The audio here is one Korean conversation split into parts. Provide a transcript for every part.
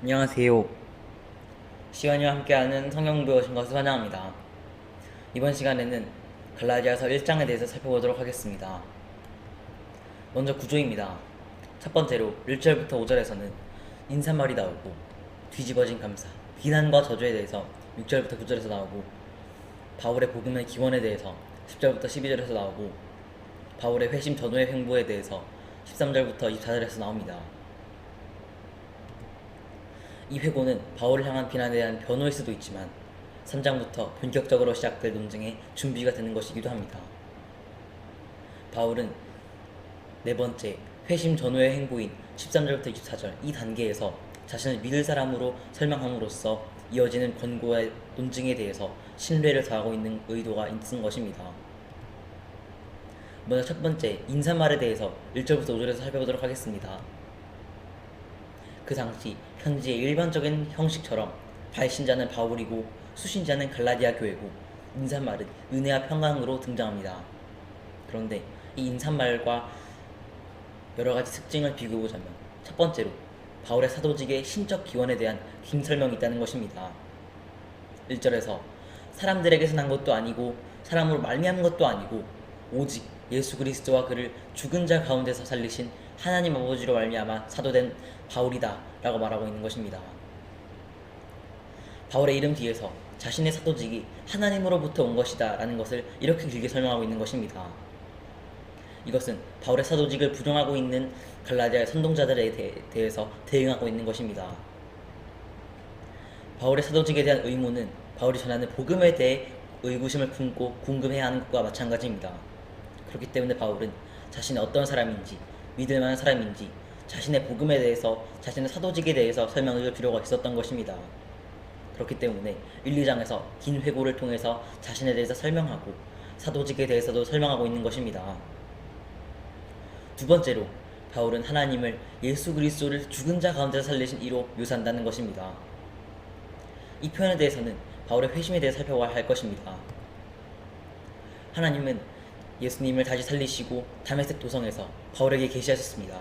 안녕하세요. 시간이와 함께하는 성경 공부에 오신 것을 환영합니다. 이번 시간에는 갈라디아서 1장에 대해서 살펴보도록 하겠습니다. 먼저 구조입니다. 첫 번째로 1절부터 5절에서는 인사말이 나오고, 뒤집어진 감사, 비난과 저주에 대해서 6절부터 9절에서 나오고, 바울의 복음의 기원에 대해서 10절부터 12절에서 나오고, 바울의 회심 전후의 횡보에 대해서 13절부터 24절에서 나옵니다. 이 회고는 바울을 향한 비난에 대한 변호일 수도 있지만 3장부터 본격적으로 시작될 논쟁의 준비가 되는 것이기도 합니다. 바울은 네 번째 회심 전후의 행보인 13절부터 24절 이 단계에서 자신을 믿을 사람으로 설명함으로써 이어지는 권고의 논증에 대해서 신뢰를 더하고 있는 의도가 있는 것입니다. 먼저 첫 번째 인사말에 대해서 1절부터 5절에서 살펴보도록 하겠습니다. 그 당시 편지의 일반적인 형식처럼 발신자는 바울이고 수신자는 갈라디아 교회고 인사말은 은혜와 평강으로 등장합니다. 그런데 이 인사말과 여러가지 특징을 비교해보자면 첫 번째로 바울의 사도직의 신적 기원에 대한 긴 설명이 있다는 것입니다. 1절에서 사람들에게서 난 것도 아니고 사람으로 말미암은 것도 아니고 오직 예수 그리스도와 그를 죽은 자 가운데서 살리신 하나님 아버지로 말미암아 사도된 바울이다 라고 말하고 있는 것입니다. 바울의 이름 뒤에서 자신의 사도직이 하나님으로부터 온 것이다 라는 것을 이렇게 길게 설명하고 있는 것입니다. 이것은 바울의 사도직을 부정하고 있는 갈라디아의 선동자들에 대해서 대응하고 있는 것입니다. 바울의 사도직에 대한 의무는 바울이 전하는 복음에 대해 의구심을 품고 궁금해야 하는 것과 마찬가지입니다. 그렇기 때문에 바울은 자신이 어떤 사람인지, 믿을 만한 사람인지, 자신의 복음에 대해서, 자신의 사도직에 대해서 설명을 줄 필요가 있었던 것입니다. 그렇기 때문에 1, 2장에서 긴 회고를 통해서 자신에 대해서 설명하고 사도직에 대해서도 설명하고 있는 것입니다. 두 번째로 바울은 하나님을 예수 그리스도를 죽은 자 가운데서 살리신 이로 묘사한다는 것입니다. 이 표현에 대해서는 바울의 회심에 대해 살펴봐야 할 것입니다. 하나님은 예수님을 다시 살리시고 다메섹 도성에서 바울에게 계시하셨습니다.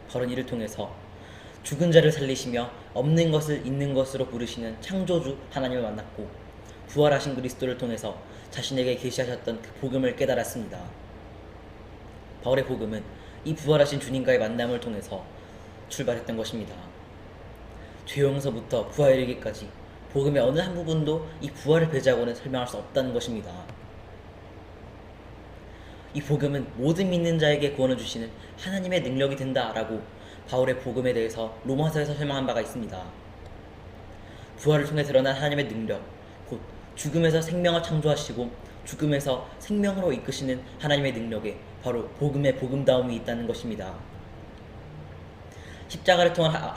바울은 이를 통해서 죽은 자를 살리시며 없는 것을 있는 것으로 부르시는 창조주 하나님을 만났고 부활하신 그리스도를 통해서 자신에게 계시하셨던 그 복음을 깨달았습니다. 바울의 복음은 이 부활하신 주님과의 만남을 통해서 출발했던 것입니다. 죄용서부터 부활에 이르기까지 복음의 어느 한 부분도 이 부활을 배제하고는 설명할 수 없다는 것입니다. 이 복음은 모든 믿는 자에게 구원을 주시는 하나님의 능력이 된다라고 바울의 복음에 대해서 로마서에서 설명한 바가 있습니다. 부활을 통해 드러난 하나님의 능력, 곧 죽음에서 생명을 창조하시고 죽음에서 생명으로 이끄시는 하나님의 능력에 바로 복음의 복음다움이 있다는 것입니다. 십자가를 통한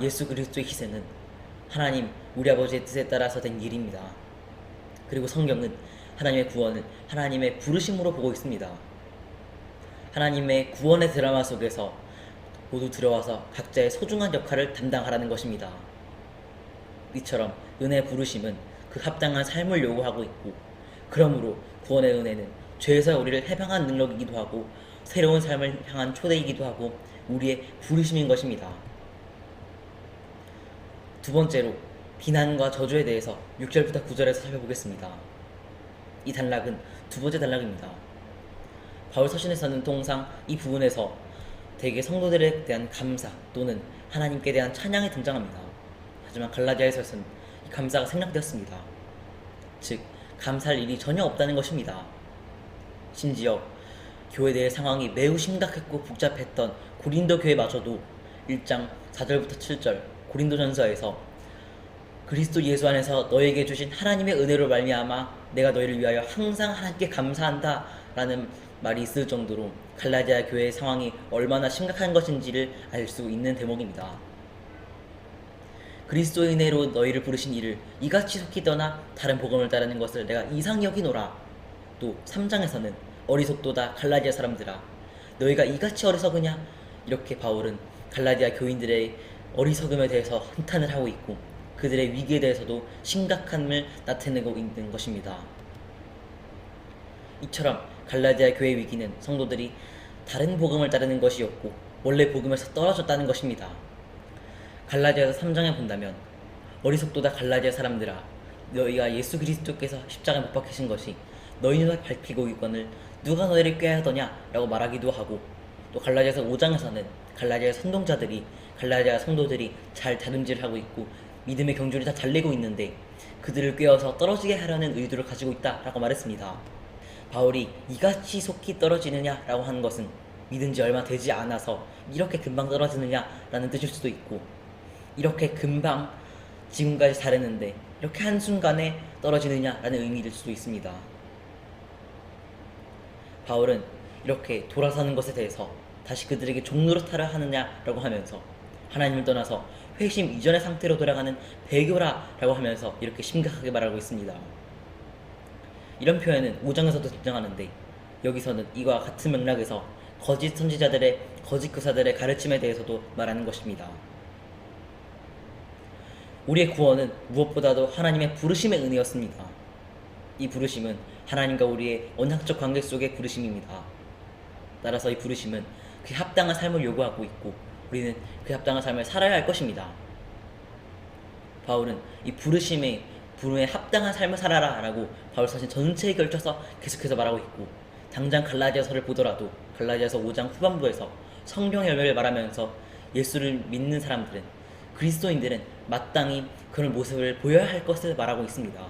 예수 그리스도의 희생은 하나님 우리 아버지의 뜻에 따라서 된 일입니다. 그리고 성경은 하나님의 구원을 하나님의 부르심으로 보고 있습니다. 하나님의 구원의 드라마 속에서 모두 들어와서 각자의 소중한 역할을 담당하라는 것입니다. 이처럼 은혜의 부르심은 그 합당한 삶을 요구하고 있고, 그러므로 구원의 은혜는 죄에서 우리를 해방한 능력이기도 하고 새로운 삶을 향한 초대이기도 하고 우리의 부르심인 것입니다. 두 번째로 비난과 저주에 대해서 6절부터 9절에서 살펴보겠습니다. 이 단락은 두 번째 단락입니다. 바울 서신에서는 통상 이 부분에서 대개 성도들에 대한 감사 또는 하나님께 대한 찬양이 등장합니다. 하지만 갈라디아에서는 이 감사가 생략되었습니다. 즉 감사할 일이 전혀 없다는 것입니다. 심지어 교회 내의 상황이 매우 심각했고 복잡했던 고린도 교회마저도 1장 4절부터 7절 고린도전서에서 그리스도 예수 안에서 너에게 주신 하나님의 은혜로 말미암아 내가 너희를 위하여 항상 하나님께 감사한다 라는 말이 있을 정도로 갈라디아 교회의 상황이 얼마나 심각한 것인지를 알 수 있는 대목입니다. 그리스도의 은혜로 너희를 부르신 이를 이같이 속히 떠나 다른 복음을 따르는 것을 내가 이상히 여기노라. 또 3장에서는 어리석도다 갈라디아 사람들아 너희가 이같이 어리석으냐, 이렇게 바울은 갈라디아 교인들의 어리석음에 대해서 한탄을 하고 있고 그들의 위기에 대해서도 심각함을 나타내고 있는 것입니다. 이처럼 갈라디아 교회 위기는 성도들이 다른 복음을 따르는 것이었고 원래 복음에서 떨어졌다는 것입니다. 갈라디아서 3장에 본다면 어리석도다 갈라디아 사람들아, 너희가 예수 그리스도께서 십자가에 못 박히신 것이 너희 눈에 밟히고 있거늘 누가 너희를 꾀하더냐 라고 말하기도 하고, 또 갈라디아서 5장에서는 갈라디아 선동자들이 갈라디아 성도들이 잘 다름질하고 있고 믿음의 경주를 다 달리고 있는데 그들을 꾀어서 떨어지게 하려는 의도를 가지고 있다라고 말했습니다. 바울이 이같이 속히 떨어지느냐라고 하는 것은 믿은 지 얼마 되지 않아서 이렇게 금방 떨어지느냐라는 뜻일 수도 있고, 이렇게 금방 지금까지 잘했는데 이렇게 한순간에 떨어지느냐라는 의미일 수도 있습니다. 바울은 이렇게 돌아서는 것에 대해서 다시 그들에게 종노릇하려 하느냐라고 하면서 하나님을 떠나서 회심 이전의 상태로 돌아가는 배교라라고 하면서 이렇게 심각하게 말하고 있습니다. 이런 표현은 5장에서도 등장하는데 여기서는 이와 같은 맥락에서 거짓 선지자들의 거짓 교사들의 가르침에 대해서도 말하는 것입니다. 우리의 구원은 무엇보다도 하나님의 부르심의 은혜였습니다. 이 부르심은 하나님과 우리의 언약적 관계 속의 부르심입니다. 따라서 이 부르심은 그 합당한 삶을 요구하고 있고 우리는 그 합당한 삶을 살아야 할 것입니다. 바울은 이 부르심에 합당한 삶을 살아라 라고 바울 서신 전체에 걸쳐서 계속해서 말하고 있고, 당장 갈라디아서를 보더라도 갈라디아서 5장 후반부에서 성령의 열매를 말하면서 예수를 믿는 사람들은, 그리스도인들은 마땅히 그런 모습을 보여야 할 것을 말하고 있습니다.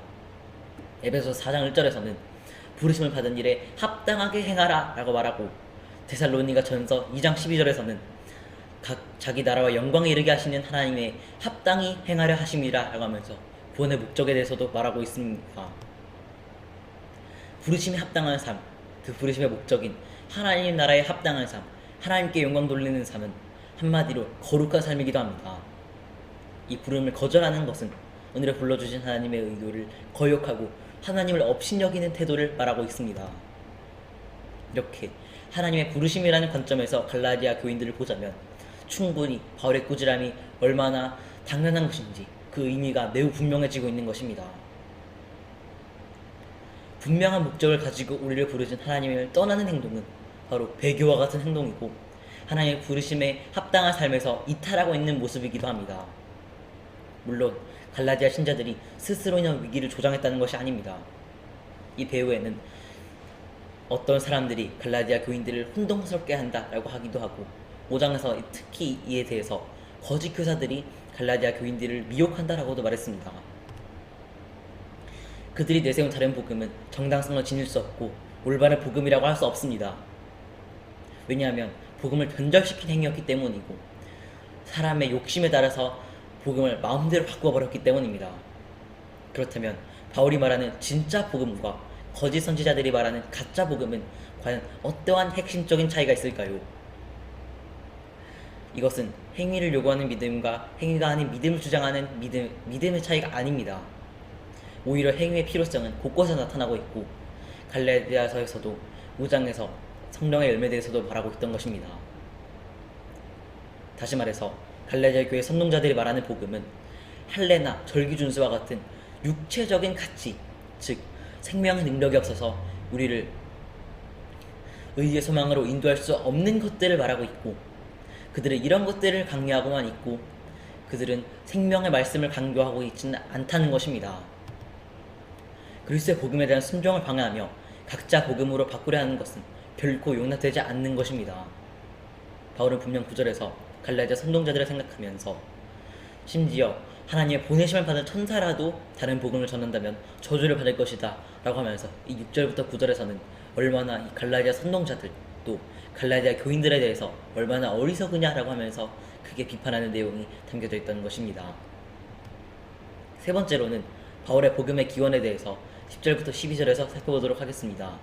에베소서 4장 1절에서는 부르심을 받은 일에 합당하게 행하라 라고 말하고, 데살로니가 전서 2장 12절에서는 각 자기 나라와 영광에 이르게 하시는 하나님의 합당히 행하려 하심이라 라고 하면서 구원의 목적에 대해서도 말하고 있습니다. 부르심에 합당한 삶, 그 부르심의 목적인 하나님 나라에 합당한 삶, 하나님께 영광 돌리는 삶은 한마디로 거룩한 삶이기도 합니다. 이 부름을 거절하는 것은 오늘에 불러주신 하나님의 의도를 거역하고 하나님을 업신여기는 태도를 말하고 있습니다. 이렇게 하나님의 부르심이라는 관점에서 갈라디아 교인들을 보자면 충분히 바울의 꾸지람이 얼마나 당연한 것인지 그 의미가 매우 분명해지고 있는 것입니다. 분명한 목적을 가지고 우리를 부르신 하나님을 떠나는 행동은 바로 배교와 같은 행동이고 하나님의 부르심에 합당한 삶에서 이탈하고 있는 모습이기도 합니다. 물론 갈라디아 신자들이 스스로 인한 위기를 조장했다는 것이 아닙니다. 이 배후에는 어떤 사람들이 갈라디아 교인들을 혼동스럽게 한다라고 하기도 하고, 5장에서 특히 이에 대해서 거짓 교사들이 갈라디아 교인들을 미혹한다라고도 말했습니다. 그들이 내세운 다른 복음은 정당성을 지닐 수 없고 올바른 복음이라고 할 수 없습니다. 왜냐하면 복음을 변절시킨 행위였기 때문이고 사람의 욕심에 따라서 복음을 마음대로 바꾸어버렸기 때문입니다. 그렇다면 바울이 말하는 진짜 복음과 거짓 선지자들이 말하는 가짜 복음은 과연 어떠한 핵심적인 차이가 있을까요? 이것은 행위를 요구하는 믿음과 행위가 아닌 믿음을 주장하는 믿음의 차이가 아닙니다. 오히려 행위의 필요성은 곳곳에 나타나고 있고 갈라디아서에서도 5장에서 성령의 열매에 대해서도 말하고 있던 것입니다. 다시 말해서 갈라디아 교회 선동자들이 말하는 복음은 할례나 절기 준수와 같은 육체적인 가치, 즉 생명의 능력이 없어서 우리를 의의 소망으로 인도할 수 없는 것들을 말하고 있고, 그들은 이런 것들을 강요하고만 있고 그들은 생명의 말씀을 강조하고 있지는 않다는 것입니다. 그리스도의 복음에 대한 순종을 방해하며 각자 복음으로 바꾸려 하는 것은 결코 용납되지 않는 것입니다. 바울은 분명 9절에서 갈라디아 선동자들을 생각하면서 심지어 하나님의 보내심을 받은 천사라도 다른 복음을 전한다면 저주를 받을 것이다 라고 하면서 이 6절부터 9절에서는 얼마나 이 갈라디아 선동자들 또 갈라디아 교인들에 대해서 얼마나 어리석으냐라고 하면서 크게 비판하는 내용이 담겨져 있다는 것입니다. 세 번째로는 바울의 복음의 기원에 대해서 10절부터 12절에서 살펴보도록 하겠습니다.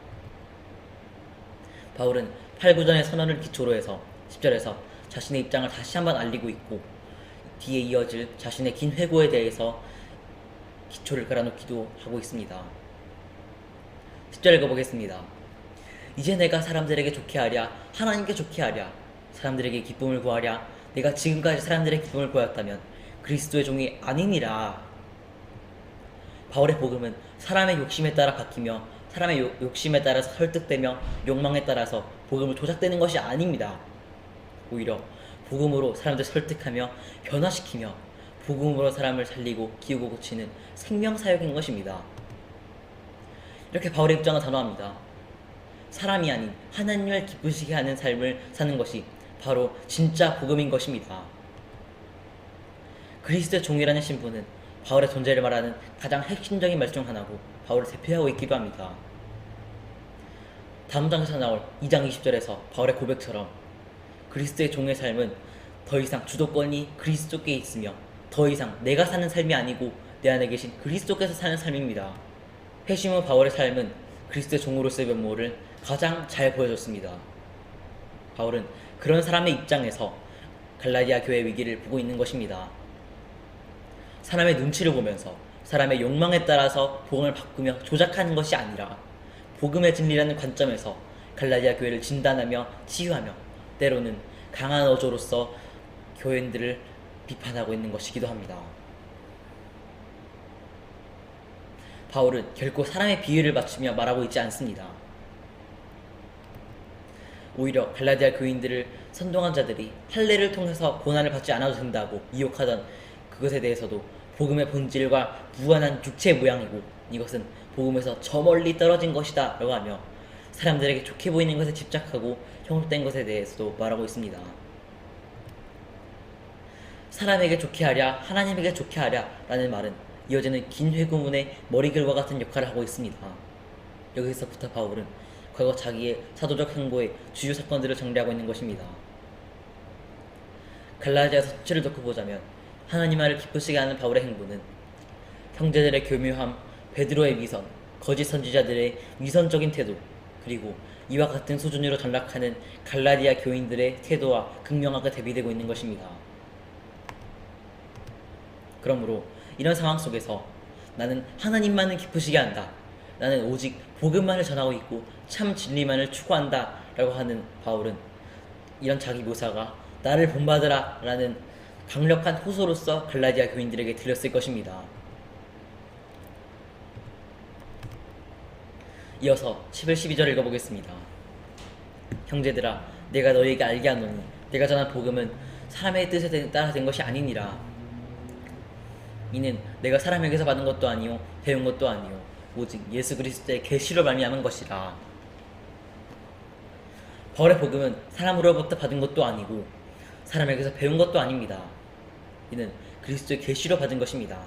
바울은 8, 9전의 선언을 기초로 해서 10절에서 자신의 입장을 다시 한번 알리고 있고 뒤에 이어질 자신의 긴 회고에 대해서 기초를 깔아놓기도 하고 있습니다. 10절 읽어보겠습니다. 이제 내가 사람들에게 좋게 하랴 하나님께 좋게 하랴 사람들에게 기쁨을 구하랴 내가 지금까지 사람들의 기쁨을 구하였다면 그리스도의 종이 아니니라. 바울의 복음은 사람의 욕심에 따라 바뀌며 사람의 욕심에 따라서 설득되며 욕망에 따라서 복음을 조작되는 것이 아닙니다. 오히려 복음으로 사람들 설득하며 변화시키며 복음으로 사람을 살리고 기우고 고치는 생명사역인 것입니다. 이렇게 바울의 입장은 단호합니다. 사람이 아닌 하나님을 기쁘시게 하는 삶을 사는 것이 바로 진짜 복음인 것입니다. 그리스도의 종이라는 신분은 바울의 존재를 말하는 가장 핵심적인 말 중 하나고 바울을 대표하고 있기도 합니다. 다음 장에서 나올 2장 20절에서 바울의 고백처럼 그리스도의 종의 삶은 더 이상 주도권이 그리스도께 있으며 더 이상 내가 사는 삶이 아니고 내 안에 계신 그리스도께서 사는 삶입니다. 회심 후 바울의 삶은 그리스도의 종으로서의 면모를 가장 잘 보여줬습니다. 바울은 그런 사람의 입장에서 갈라디아 교회의 위기를 보고 있는 것입니다. 사람의 눈치를 보면서 사람의 욕망에 따라서 복음을 바꾸며 조작하는 것이 아니라 복음의 진리라는 관점에서 갈라디아 교회를 진단하며 치유하며 때로는 강한 어조로서 교인들을 비판하고 있는 것이기도 합니다. 바울은 결코 사람의 비유를 맞추며 말하고 있지 않습니다. 오히려 갈라디아 교인들을 선동한 자들이 할례를 통해서 고난을 받지 않아도 된다고 미혹하던 그것에 대해서도 복음의 본질과 무한한 육체의 모양이고 이것은 복음에서 저 멀리 떨어진 것이다 라고 하며 사람들에게 좋게 보이는 것에 집착하고 형성된 것에 대해서도 말하고 있습니다. 사람에게 좋게 하랴 하나님에게 좋게 하랴 라는 말은 이어지는 긴 회고문의 머리글과 같은 역할을 하고 있습니다. 여기서부터 바울은 과거 자기의 사도적 행보의 주요 사건들을 정리하고 있는 것입니다. 갈라디아서 전체를 놓고 보자면 하나님만을 기쁘시게 하는 바울의 행보는 형제들의 교묘함, 베드로의 위선, 거짓 선지자들의 위선적인 태도, 그리고 이와 같은 수준으로 전락하는 갈라디아 교인들의 태도와 극명하게 대비되고 있는 것입니다. 그러므로 이런 상황 속에서 나는 하나님만을 기쁘시게 한다. 나는 오직 복음만을 전하고 있고 참 진리만을 추구한다 라고 하는 바울은 이런 자기 묘사가 나를 본받으라 라는 강력한 호소로서 갈라디아 교인들에게 들렸을 것입니다. 이어서 11, 12절 읽어보겠습니다. 형제들아 내가 너희에게 알게 하노니 내가 전한 복음은 사람의 뜻에 따라 된 것이 아니니라. 이는 내가 사람에게서 받은 것도 아니요 배운 것도 아니요 오직 예수 그리스도의 계시로 말미암은 것이라. 바울의 복음은 사람으로부터 받은 것도 아니고 사람에게서 배운 것도 아닙니다. 이는 그리스도의 계시로 받은 것입니다.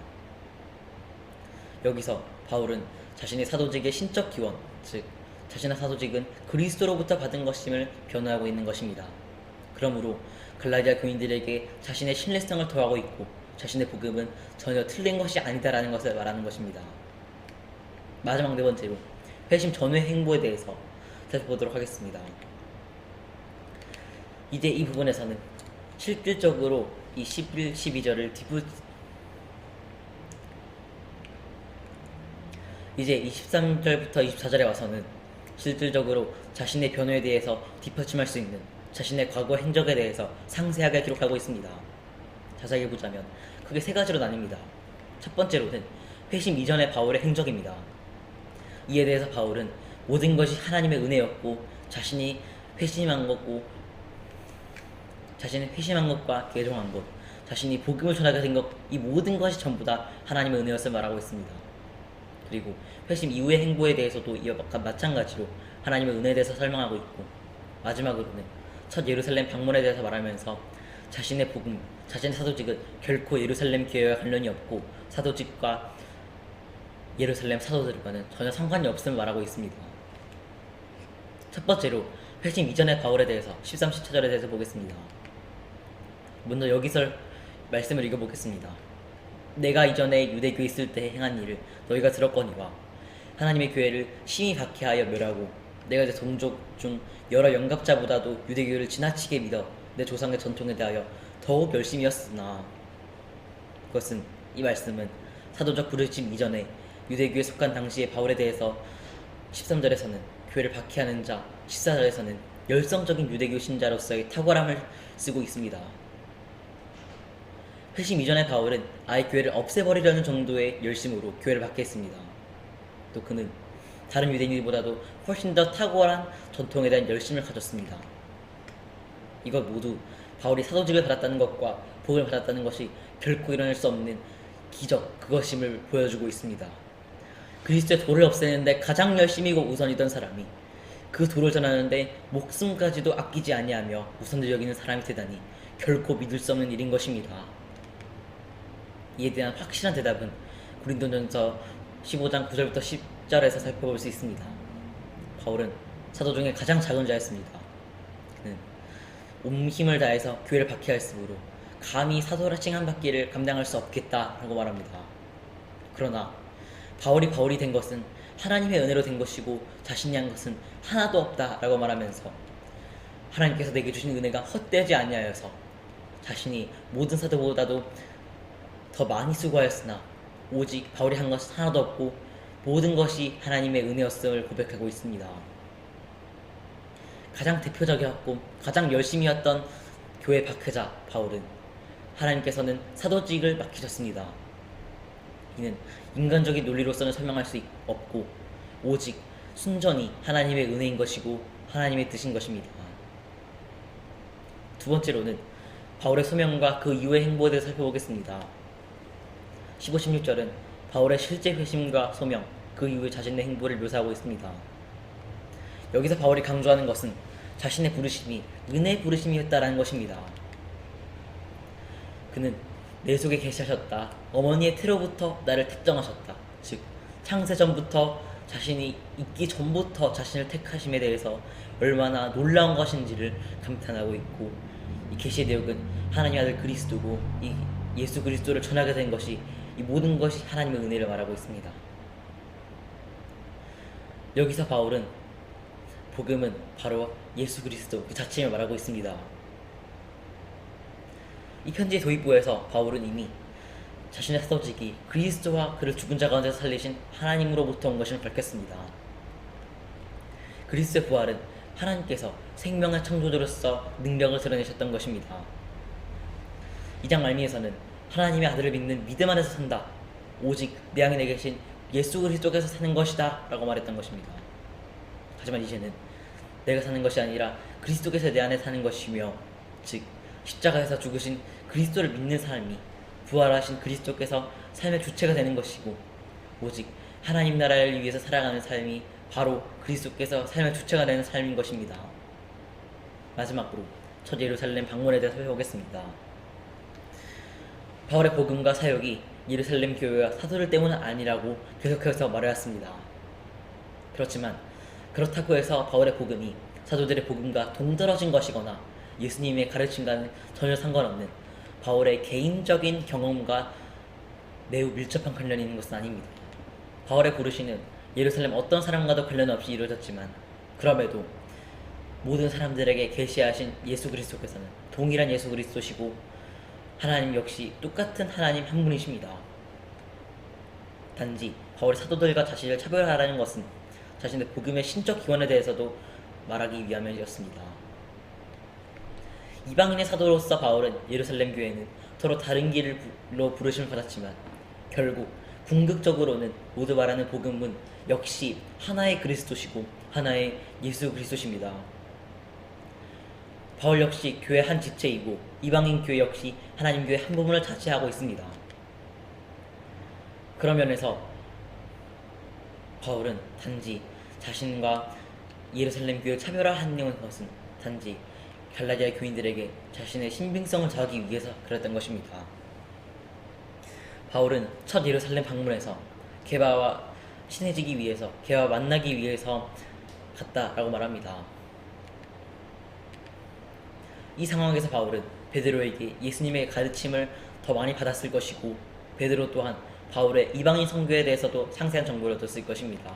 여기서 바울은 자신의 사도직의 신적 기원, 즉 자신의 사도직은 그리스도로부터 받은 것임을 변호하고 있는 것입니다. 그러므로 갈라디아 교인들에게 자신의 신뢰성을 더하고 있고 자신의 복음은 전혀 틀린 것이 아니다라는 것을 말하는 것입니다. 마지막 네 번째로 회심 전후의 행보에 대해서 살펴보도록 하겠습니다. 이제 이 부분에서는 실질적으로 이 11, 12절을 이제 23절부터 24절에 와서는 실질적으로 자신의 변호에 대해서 뒷받침할 수 있는 자신의 과거 행적에 대해서 상세하게 기록하고 있습니다. 자세히 보자면 크게 세 가지로 나뉩니다. 첫 번째로는 회심 이전의 바울의 행적입니다. 이에 대해서 바울은 모든 것이 하나님의 은혜였고 자신이 회심한 것과 개종한 것, 자신이 복음을 전하게 된 것, 이 모든 것이 전부 다 하나님의 은혜였음을 말하고 있습니다. 그리고 회심 이후의 행보에 대해서도 이와 마찬가지로 하나님의 은혜에 대해서 설명하고 있고 마지막으로는 첫 예루살렘 방문에 대해서 말하면서 자신의 복음, 자신의 사도직은 결코 예루살렘 교회와 관련이 없고 사도직과 예루살렘 사도들과는 전혀 상관이 없음을 말하고 있습니다. 첫 번째로 회심 이전의 바울에 대해서 13, 14절에 대해서 보겠습니다. 먼저 여기서 말씀을 읽어보겠습니다. 내가 이전에 유대교에 있을 때 행한 일을 너희가 들었거니와 하나님의 교회를 심히 박해하여 멸하고 내가 내 동족 중 여러 영갑자보다도 유대교를 지나치게 믿어 내 조상의 전통에 대하여 더욱 열심히 였으나 그것은 이 말씀은 사도적 부르심 이전에 유대교에 속한 당시의 바울에 대해서 13절에서는 교회를 박해하는 자, 14절에서는 열성적인 유대교 신자로서의 탁월함을 쓰고 있습니다. 회심 이전의 바울은 아예 교회를 없애버리려는 정도의 열심으로 교회를 박해했습니다. 또 그는 다른 유대인들보다도 훨씬 더 탁월한 전통에 대한 열심을 가졌습니다. 이것 모두 바울이 사도직을 받았다는 것과 복을 받았다는 것이 결코 일어날 수 없는 기적, 그것임을 보여주고 있습니다. 그리스도의 돌을 없애는데 가장 열심히고 우선이던 사람이 그 돌을 전하는데 목숨까지도 아끼지 아니하며 우선을 여기는 사람이 되다니 결코 믿을 수 없는 일인 것입니다. 이에 대한 확실한 대답은 고린도전서 15장 9절부터 10절에서 살펴볼 수 있습니다. 바울은 사도 중에 가장 작은 자였습니다. 그는 온 힘을 다해서 교회를 박해하였으므로 감히 사도라 칭함받기를 감당할 수 없겠다라고 말합니다. 그러나 바울이 된 것은 하나님의 은혜로 된 것이고 자신이 한 것은 하나도 없다라고 말하면서 하나님께서 내게 주신 은혜가 헛되지 아니하여서 자신이 모든 사도보다도 더 많이 수고하였으나 오직 바울이 한 것은 하나도 없고 모든 것이 하나님의 은혜였음을 고백하고 있습니다. 가장 대표적이었고 가장 열심히 했던 교회 박해자 바울은 하나님께서는 사도직을 맡기셨습니다. 이는 인간적인 논리로서는 설명할 수 없고 오직 순전히 하나님의 은혜인 것이고 하나님의 뜻인 것입니다. 두 번째로는 바울의 소명과 그 이후의 행보에 대해서 살펴보겠습니다. 15, 16절은 바울의 실제 회심과 소명, 그 이후의 자신의 행보를 묘사하고 있습니다. 여기서 바울이 강조하는 것은 자신의 부르심이 은혜의 부르심이었다라는 것입니다. 그는 내 속에 계시하셨다. 어머니의 태로부터 나를 택정하셨다. 즉 창세 전부터 자신이 있기 전부터 자신을 택하심에 대해서 얼마나 놀라운 것인지를 감탄하고 있고, 이 계시의 내용은 하나님 아들 그리스도고 이 예수 그리스도를 전하게 된 것이 이 모든 것이 하나님의 은혜를 말하고 있습니다. 여기서 바울은 복음은 바로 예수 그리스도 그 자체를 말하고 있습니다. 이 편지의 도입부에서 바울은 이미 자신의 사도직이 그리스도와 그를 죽은 자 가운데서 살리신 하나님으로부터 온 것을 밝혔습니다. 그리스도의 부활은 하나님께서 생명의 창조주로서 능력을 드러내셨던 것입니다. 이 장 말미에서는 하나님의 아들을 믿는 믿음 안에서 산다. 오직 내 안에 내 계신 예수 그리스도께서 사는 것이다 라고 말했던 것입니다. 하지만 이제는 내가 사는 것이 아니라 그리스도께서 내 안에 사는 것이며, 즉 십자가에서 죽으신 그리스도를 믿는 삶이 부활하신 그리스도께서 삶의 주체가 되는 것이고, 오직 하나님 나라를 위해서 살아가는 삶이 바로 그리스도께서 삶의 주체가 되는 삶인 것입니다. 마지막으로 첫 예루살렘 방문에 대해서 살펴보겠습니다. 바울의 복음과 사역이 예루살렘 교회와 사도들 때문은 아니라고 계속해서 말해왔습니다. 그렇지만 그렇다고 해서 바울의 복음이 사도들의 복음과 동떨어진 것이거나 예수님의 가르침과는 전혀 상관없는 바울의 개인적인 경험과 매우 밀접한 관련이 있는 것은 아닙니다. 바울의 부르심은 예루살렘 어떤 사람과도 관련 없이 이루어졌지만, 그럼에도 모든 사람들에게 계시하신 예수 그리스도께서는 동일한 예수 그리스도시고 하나님 역시 똑같은 하나님 한 분이십니다. 단지 바울이 사도들과 자신을 차별하라는 것은 자신의 복음의 신적 기원에 대해서도 말하기 위함이었습니다. 이방인의 사도로서 바울은 예루살렘 교회는 서로 다른 길로 부르심을 받았지만 결국 궁극적으로는 모두 말하는 복음은 역시 하나의 그리스도시고 하나의 예수 그리스도십니다. 바울 역시 교회 한 지체이고 이방인 교회 역시 하나님 교회 한 부분을 자체하고 있습니다. 그런 면에서 바울은 단지 자신과 예루살렘 교회를 차별화하는 것은 단지 갈라디아 교인들에게 자신의 신빙성을 저하기 위해서 그랬던 것입니다. 바울은 첫 예루살렘 방문에서 게바와 친해지기 위해서, 게바와 만나기 위해서 갔다라고 말합니다. 이 상황에서 바울은 베드로에게 예수님의 가르침을 더 많이 받았을 것이고, 베드로 또한 바울의 이방인 선교에 대해서도 상세한 정보를 얻었을 것입니다.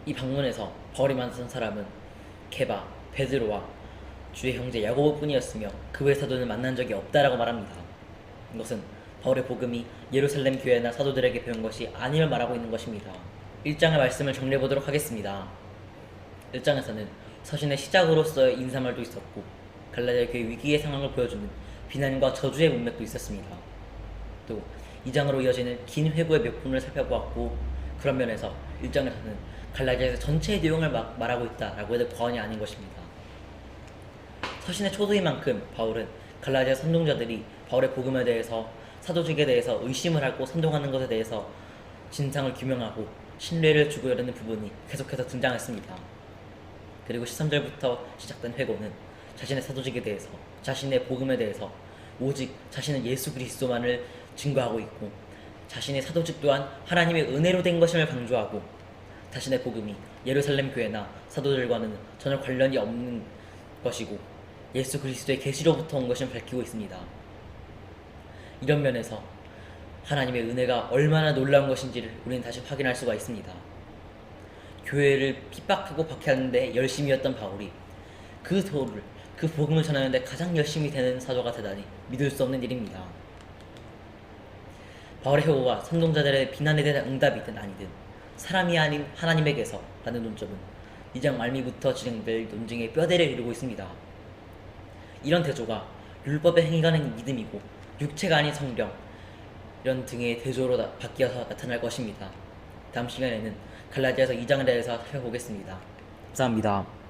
이 방문에서 바울이 만났던 사람은 게바, 베드로와 주의 형제 야고보뿐이었으며 그 외 사도는 만난 적이 없다라고 말합니다. 이것은 바울의 복음이 예루살렘 교회나 사도들에게 배운 것이 아님을 말하고 있는 것입니다. 1장의 말씀을 정리해보도록 하겠습니다. 1장에서는 서신의 시작으로서의 인사말도 있었고, 갈라디아 교회 위기의 상황을 보여주는 비난과 저주의 문맥도 있었습니다. 또 2장으로 이어지는 긴 회고의 몇 분을 살펴보았고, 그런 면에서 1장에서는 갈라디아서 전체의 내용을 말하고 있다라고 해도 과언이 아닌 것입니다. 서신의 초도인 만큼 바울은 갈라디아 선동자들이 바울의 복음에 대해서 사도직에 대해서 의심을 하고 선동하는 것에 대해서 진상을 규명하고 신뢰를 주고려는 부분이 계속해서 등장했습니다. 그리고 13절부터 시작된 회고는 자신의 사도직에 대해서, 자신의 복음에 대해서 오직 자신은 예수 그리스도만을 증거하고 있고, 자신의 사도직 또한 하나님의 은혜로 된 것임을 강조하고, 자신의 복음이 예루살렘 교회나 사도들과는 전혀 관련이 없는 것이고 예수 그리스도의 계시로부터 온 것임을 밝히고 있습니다. 이런 면에서 하나님의 은혜가 얼마나 놀라운 것인지를 우리는 다시 확인할 수가 있습니다. 교회를 핍박하고 박해하는데 열심이었던 바울이 그 도를, 그 복음을 전하는데 가장 열심히 되는 사도가 되다니 믿을 수 없는 일입니다. 바울의 회고가 선동자들의 비난에 대한 응답이든 아니든 사람이 아닌 하나님에게서 라는 논점은 2장 말미부터 진행될 논쟁의 뼈대를 이루고 있습니다. 이런 대조가 율법의 행위가는 믿음이고 육체가 아닌 성령 이런 등의 대조로 바뀌어서 나타날 것입니다. 다음 시간에는 갈라디아서 2장에 대해서 살펴보겠습니다. 감사합니다.